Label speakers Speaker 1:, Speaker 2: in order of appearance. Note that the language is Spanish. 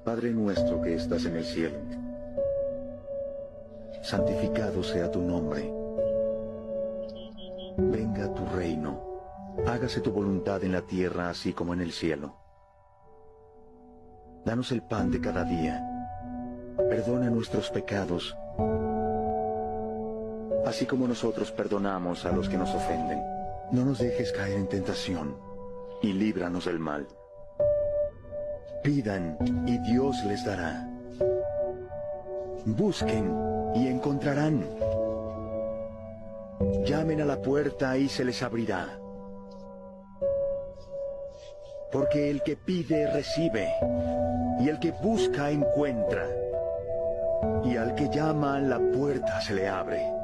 Speaker 1: Padre nuestro que estás en el cielo, santificado sea tu nombre. Venga tu reino, hágase tu voluntad en la tierra así como en el cielo. Danos el pan de cada día, perdona nuestros pecados, así como nosotros perdonamos a los que nos ofenden. No nos dejes caer en tentación, y líbranos del mal. Pidan, y Dios les dará. Busquen, y encontrarán. Llamen a la puerta, y se les abrirá. Porque el que pide, recibe, y el que busca, encuentra. Y al que llama, la puerta se le abre.